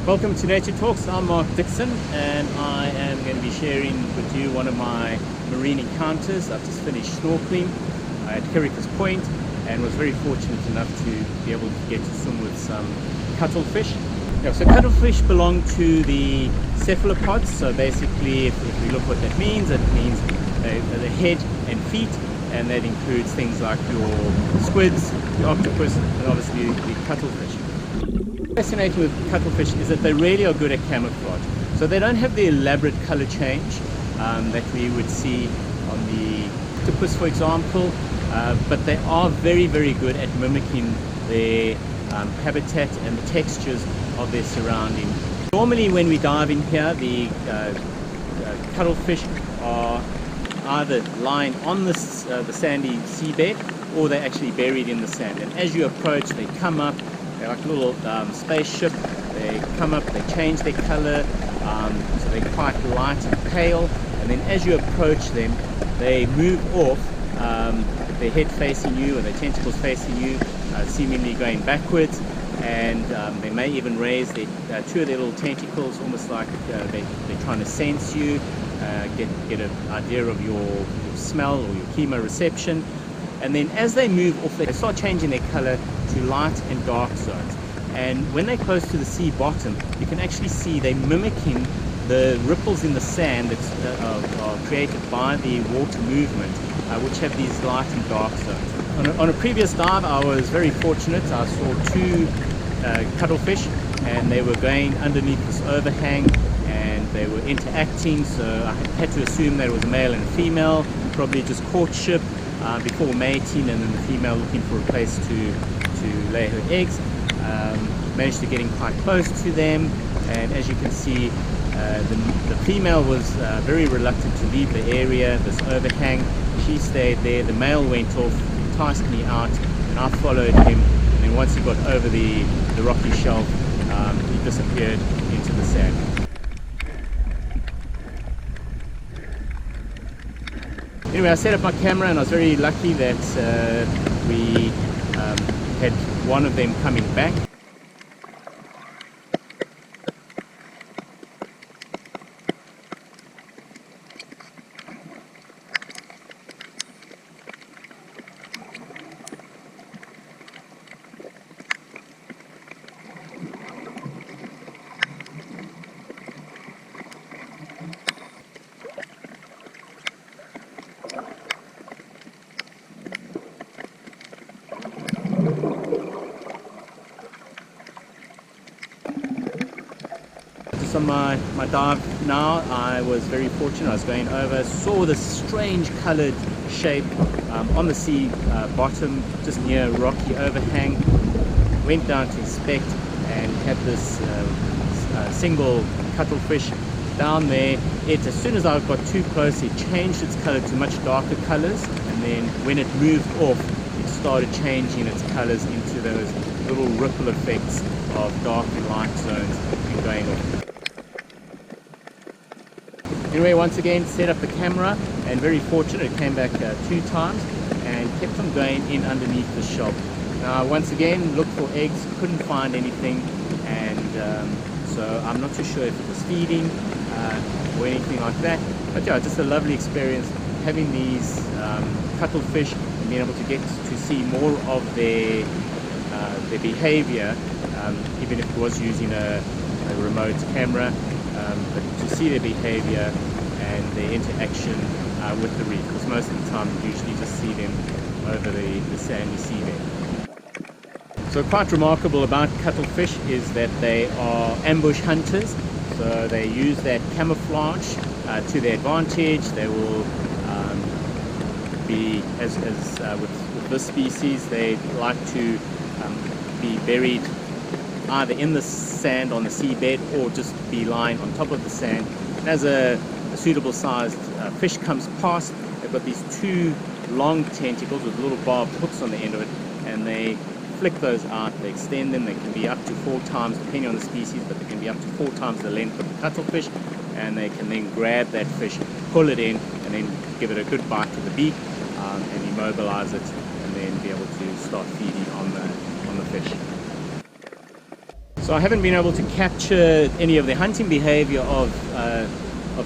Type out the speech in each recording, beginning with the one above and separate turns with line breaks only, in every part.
Welcome to Nature Talks. I'm Mark Dixon and I am going to be sharing with you one of my marine encounters. I've just finished snorkeling at Hericus Point and was very fortunate enough to be able to get to swim with some cuttlefish. So cuttlefish belong to the cephalopods, so basically if we look what that means, it means the head and feet, and that includes things like your squids, the octopus, and obviously the cuttlefish. Fascinating with cuttlefish is that they really are good at camouflage. So they don't have the elaborate color change that we would see on the octopus, for example, but they are very, very good at mimicking their habitat and the textures of their surrounding. Normally when we dive in here, the cuttlefish are either lying on the sandy seabed or they're actually buried in the sand. And as you approach, they come up. They're like a little spaceship. They come up, they change their color, so they're quite light and pale. And then as you approach them, they move off, their head facing you and their tentacles facing you, seemingly going backwards. And they may even raise their, two of their little tentacles, almost like they're trying to sense you, get an idea of your smell or your chemoreception. And then as they move off, they start changing their color to light and dark zones. And when they're close to the sea bottom, you can actually see they're mimicking the ripples in the sand that are created by the water movement, which have these light and dark zones. On a previous dive, I was very fortunate. I saw two cuttlefish, and they were going underneath this overhang, and they were interacting, so I had to assume that it was a male and a female, probably just courtship before mating, and then the female looking for a place to lay her eggs. Managed to get in quite close to them, and as you can see, the female was very reluctant to leave the area, this overhang. She stayed there. The male went off, enticed me out, and I followed him, and then once he got over the rocky shelf, he disappeared into the sand. Anyway, I set up my camera and I was very lucky that we had one of them coming back. On my dive now, I was very fortunate. I was going over, saw this strange colored shape on the sea bottom, just near a rocky overhang. Went down to inspect and had this single cuttlefish down there. As soon as I got too close, it changed its color to much darker colors, and then when it moved off, it started changing its colors into those little ripple effects of dark and light zones and going off. Anyway, once again, set up the camera, and very fortunate, it came back 2 times and kept on going in underneath the shelf. Now, once again, looked for eggs, couldn't find anything, and so I'm not too sure if it was feeding or anything like that. But yeah, just a lovely experience having these cuttlefish and being able to get to see more of their behavior, even if it was using a remote camera. But to see their behavior and their interaction with the reef, because most of the time you usually just see them over the sandy seabed. So quite remarkable about cuttlefish is that they are ambush hunters, so they use that camouflage to their advantage. They will be, as with this species, they like to be buried either in the sand on the seabed or just be lying on top of the sand. And as a suitable sized fish comes past, they've got these 2 long tentacles with little barbed hooks on the end of it, and they flick those out, they extend them. They can be up to 4 times, depending on the species, but they can be up to 4 times the length of the cuttlefish, and they can then grab that fish, pull it in, and then give it a good bite to the beak, and immobilize it, and then be able to start feeding on the fish. So I haven't been able to capture any of the hunting behavior of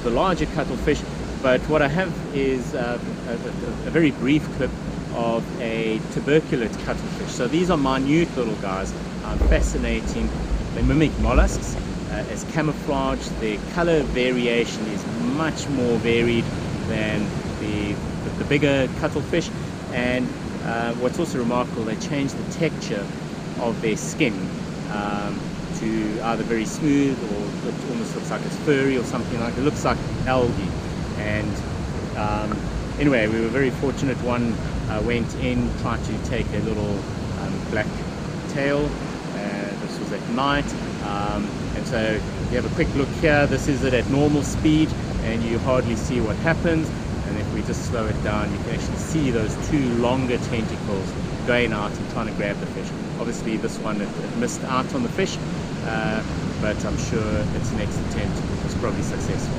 the larger cuttlefish, but what I have is a very brief clip of a tuberculate cuttlefish. So these are minute little guys, fascinating. They mimic mollusks as camouflage. Their color variation is much more varied than the bigger cuttlefish, and what's also remarkable, they change the texture of their skin to either very smooth, or it almost looks like it's furry or something like it. It looks like algae. And anyway, we were very fortunate. One went in, tried to take a little black tail. This was at night, and so you have a quick look here. This is it at normal speed, and you hardly see what happens. And if we just slow it down, you can actually see those two longer tentacles going out and trying to grab the fish. Obviously this one it missed out on the fish, but I'm sure its next attempt was probably successful.